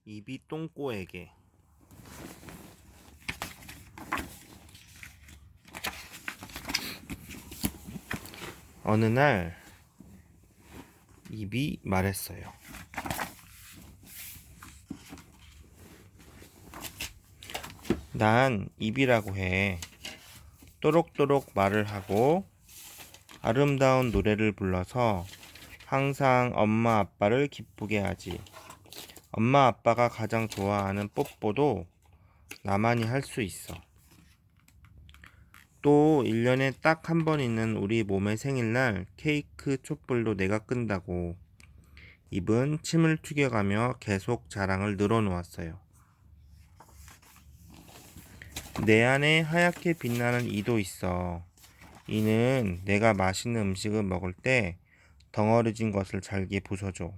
입이 똥꼬에게. 어느 날 입이 말했어요. 난 입이라고 해. 또록또록 말을 하고 아름다운 노래를 불러서 항상 엄마 아빠를 기쁘게 하지. 엄마 아빠가 가장 좋아하는 뽀뽀도 나만이 할 수 있어. 또 1년에 딱 한 번 있는 우리 몸의 생일날 케이크 촛불도 내가 끈다고. 입은 침을 튀겨가며 계속 자랑을 늘어놓았어요. 내 안에 하얗게 빛나는 이도 있어. 이는 내가 맛있는 음식을 먹을 때 덩어리진 것을 잘게 부숴줘.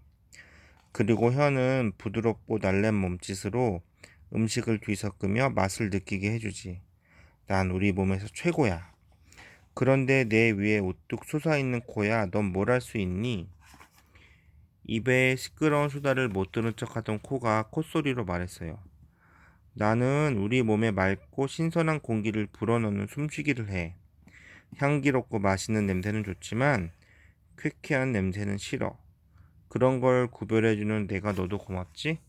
그리고 혀는 부드럽고 날랜 몸짓으로 음식을 뒤섞으며 맛을 느끼게 해주지. 난 우리 몸에서 최고야. 그런데 내 위에 우뚝 솟아있는 코야, 넌 뭘 할 수 있니? 입에 시끄러운 수다를 못 들은 척하던 코가 콧소리로 말했어요. 나는 우리 몸에 맑고 신선한 공기를 불어넣는 숨쉬기를 해. 향기롭고 맛있는 냄새는 좋지만 쾌쾌한 냄새는 싫어. 그런 걸 구별해주는 내가 너도 고맙지?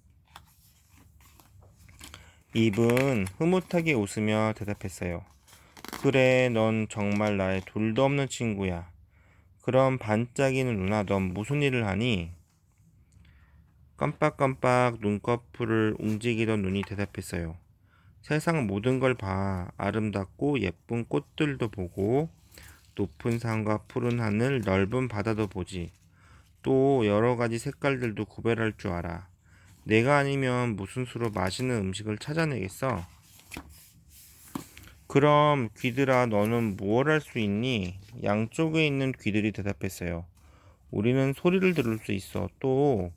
입은 흐뭇하게 웃으며 대답했어요. 그래, 넌 정말 나의 둘도 없는 친구야. 그럼 반짝이는 누나, 넌 무슨 일을 하니? 깜빡깜빡 눈꺼풀을 움직이던 눈이 대답했어요. 세상 모든 걸 봐. 아름답고 예쁜 꽃들도 보고 높은 산과 푸른 하늘, 넓은 바다도 보지. 또 여러 가지 색깔들도 구별할 줄 알아. 내가 아니면 무슨 수로 맛있는 음식을 찾아내겠어? 그럼 귀들아, 너는 무엇 할 수 있니? 양쪽에 있는 귀들이 대답했어요. 우리는 소리를 들을 수 있어. 또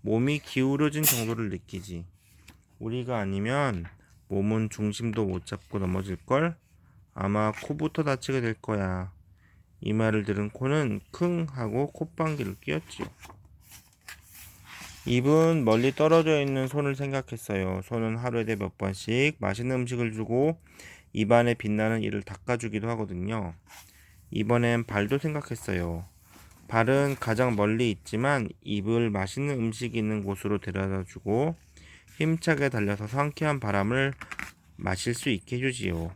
몸이 기울어진 정도를 느끼지. 우리가 아니면 몸은 중심도 못 잡고 넘어질걸? 아마 코부터 다치게 될 거야. 이 말을 들은 코는 킁 하고 콧방귀를 뀌었지요. 입은 멀리 떨어져 있는 손을 생각했어요. 손은 하루에 몇 번씩 맛있는 음식을 주고 입안에 빛나는 이를 닦아주기도 하거든요. 이번엔 발도 생각했어요. 발은 가장 멀리 있지만 입을 맛있는 음식이 있는 곳으로 데려다주고 힘차게 달려서 상쾌한 바람을 마실 수 있게 해주지요.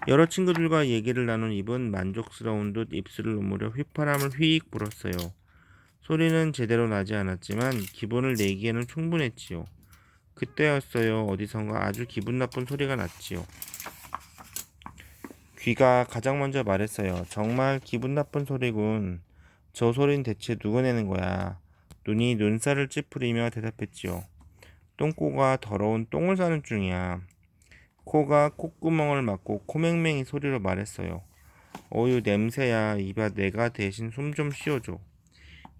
여러 친구들과 얘기를 나눈 입은 만족스러운 듯 입술을 오므려 휘파람을 휘익 불었어요. 소리는 제대로 나지 않았지만 기분을 내기에는 충분했지요. 그때였어요. 어디선가 아주 기분 나쁜 소리가 났지요. 귀가 가장 먼저 말했어요. 정말 기분 나쁜 소리군. 저 소린 대체 누가 내는 거야? 눈이 눈살을 찌푸리며 대답했지요. 똥꼬가 더러운 똥을 싸는 중이야. 코가 콧구멍을 막고 코맹맹이 소리로 말했어요. 어유 냄새야. 입아, 내가 대신 숨 좀 쉬어줘.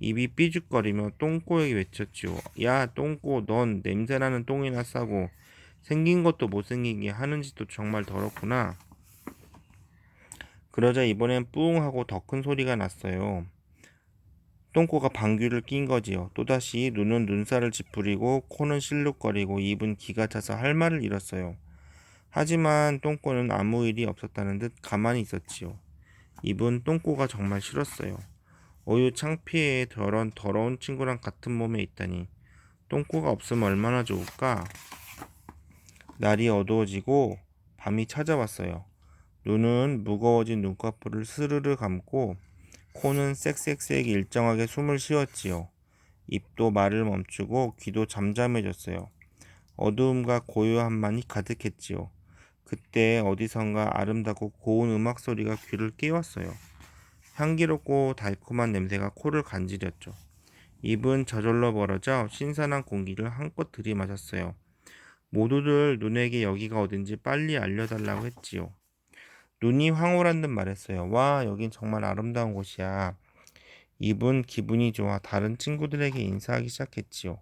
입이 삐죽거리며 똥꼬에게 외쳤지요. 야, 똥꼬, 넌 냄새나는 똥이나 싸고 생긴 것도 못생기게 하는 짓도 정말 더럽구나. 그러자 이번엔 뿌웅 하고 더 큰 소리가 났어요. 똥꼬가 방귀를 낀 거지요. 또다시 눈은 눈살을 찌푸리고 코는 실룩거리고 입은 기가 차서 할 말을 잃었어요. 하지만 똥꼬는 아무 일이 없었다는 듯 가만히 있었지요. 입은 똥꼬가 정말 싫었어요. 어유 창피해. 저런 더러운 친구랑 같은 몸에 있다니. 똥꼬가 없으면 얼마나 좋을까? 날이 어두워지고 밤이 찾아왔어요. 눈은 무거워진 눈꺼풀을 스르르 감고 코는 쌕쌕쌕 일정하게 숨을 쉬었지요. 입도 말을 멈추고 귀도 잠잠해졌어요. 어두움과 고요함만이 가득했지요. 그때 어디선가 아름답고 고운 음악 소리가 귀를 깨웠어요. 향기롭고 달콤한 냄새가 코를 간지렸죠. 입은 저절로 벌어져 신선한 공기를 한껏 들이마셨어요. 모두들 눈에게 여기가 어딘지 빨리 알려달라고 했지요. 눈이 황홀한 듯 말했어요. 와, 여긴 정말 아름다운 곳이야. 입은 기분이 좋아 다른 친구들에게 인사하기 시작했지요.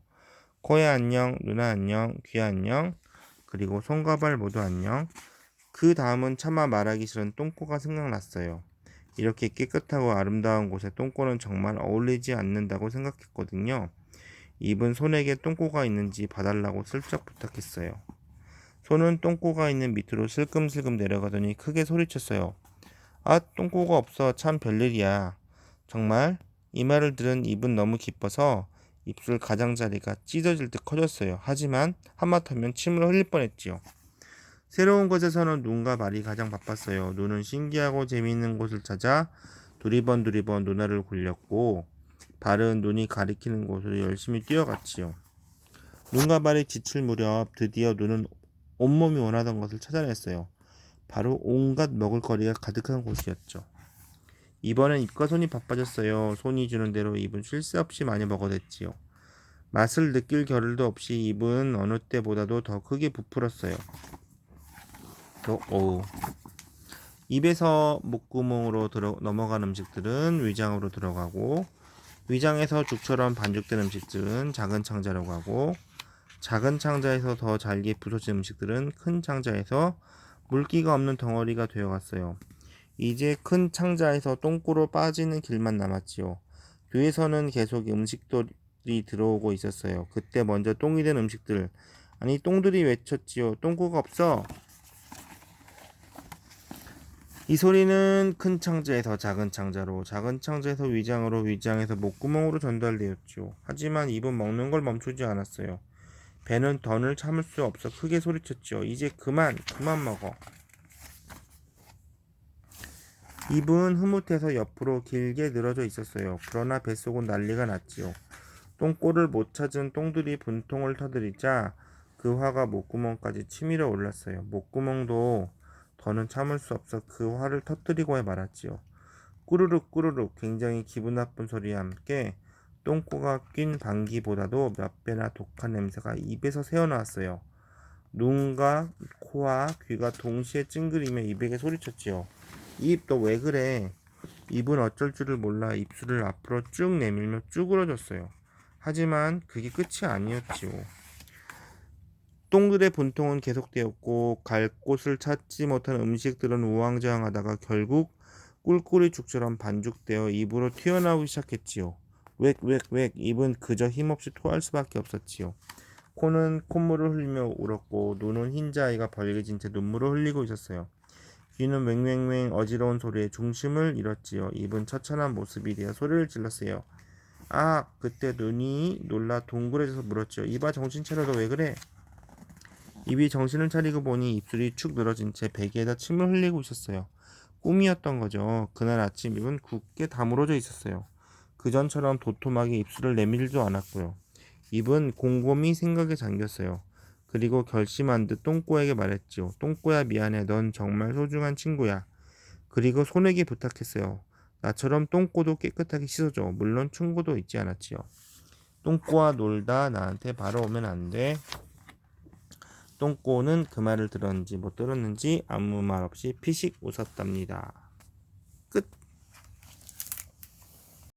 코야 안녕, 누나 안녕, 귀 안녕, 그리고 손과 발 모두 안녕. 그 다음은 차마 말하기 싫은 똥꼬가 생각났어요. 이렇게 깨끗하고 아름다운 곳에 똥꼬는 정말 어울리지 않는다고 생각했거든요. 입은 손에게 똥꼬가 있는지 봐달라고 슬쩍 부탁했어요. 손은 똥꼬가 있는 밑으로 슬금슬금 내려가더니 크게 소리쳤어요. 아, 똥꼬가 없어. 참 별일이야. 정말? 이 말을 들은 입은 너무 기뻐서 입술 가장자리가 찢어질 듯 커졌어요. 하지만 하마터면 침을 흘릴 뻔했지요. 새로운 것에서는 눈과 말이 가장 바빴어요. 눈은 신기하고 재미있는 곳을 찾아 두리번 눈알을 굴렸고 발은 눈이 가리키는 곳으로 열심히 뛰어갔지요. 눈과 발이 지칠 무렵 드디어 눈은 온몸이 원하던 것을 찾아냈어요. 바로 온갖 먹을거리가 가득한 곳이었죠. 이번엔 입과 손이 바빠졌어요. 손이 주는 대로 입은 쉴 새 없이 많이 먹어댔지요. 맛을 느낄 겨를도 없이 입은 어느 때보다도 더 크게 부풀었어요. 입에서 목구멍으로 넘어간 음식들은 위장으로 들어가고 위장에서 죽처럼 반죽된 음식들은 작은 창자로 가고 작은 창자에서 더 잘게 부서진 음식들은 큰 창자에서 물기가 없는 덩어리가 되어갔어요. 이제 큰 창자에서 똥꼬로 빠지는 길만 남았지요. 뒤에서는 계속 음식들이 들어오고 있었어요. 그때 먼저 똥이 된 음식들, 아니 똥들이 외쳤지요. 똥꼬가 없어. 이 소리는 큰 창자에서 작은 창자로, 작은 창자에서 위장으로, 위장에서 목구멍으로 전달되었죠. 하지만 입은 먹는 걸 멈추지 않았어요. 배는 더는 참을 수 없어 크게 소리쳤죠. 이제 그만 먹어. 입은 흐뭇해서 옆으로 길게 늘어져 있었어요. 그러나 뱃속은 난리가 났지요. 똥꼬를 못 찾은 똥들이 분통을 터뜨리자 그 화가 목구멍까지 치밀어 올랐어요. 목구멍도 더는 참을 수 없어 그 화를 터뜨리고 말았지요. 꾸르륵 꾸르륵 굉장히 기분 나쁜 소리와 함께 똥꼬가 낀 방귀보다도 몇 배나 독한 냄새가 입에서 새어나왔어요. 눈과 코와 귀가 동시에 찡그리며 입에게 소리쳤지요. 입, 너 왜 그래? 입은 어쩔 줄을 몰라 입술을 앞으로 쭉 내밀며 쭈그러졌어요. 하지만 그게 끝이 아니었지요. 똥들의 분통은 계속되었고 갈 곳을 찾지 못한 음식들은 우왕좌왕하다가 결국 꿀꿀이 죽처럼 반죽되어 입으로 튀어나오기 시작했지요. 웩 입은 그저 힘없이 토할 수밖에 없었지요. 코는 콧물을 흘리며 울었고 눈은 흰자위가 벌개진 채 눈물을 흘리고 있었어요. 귀는 웽웽웽 어지러운 소리에 중심을 잃었지요. 입은 처참한 모습이 되어 소리를 질렀어요. 아, 그때 눈이 놀라 동그래져서 물었지요. 이봐, 정신 차려. 너 왜 그래? 입이 정신을 차리고 보니 입술이 축 늘어진 채 베개에다 침을 흘리고 있었어요. 꿈이었던 거죠. 그날 아침 입은 굳게 다물어져 있었어요. 그전처럼 도톰하게 입술을 내밀지도 않았고요. 입은 곰곰이 생각에 잠겼어요. 그리고 결심한 듯 똥꼬에게 말했지요. 똥꼬야, 미안해. 넌 정말 소중한 친구야. 그리고 손에게 부탁했어요. 나처럼 똥꼬도 깨끗하게 씻어줘. 물론 충고도 잊지 않았지요. 똥꼬와 놀다 나한테 바로 오면 안 돼. 똥꼬는 그 말을 들었는지 못 들었는지 아무 말 없이 피식 웃었답니다. 끝.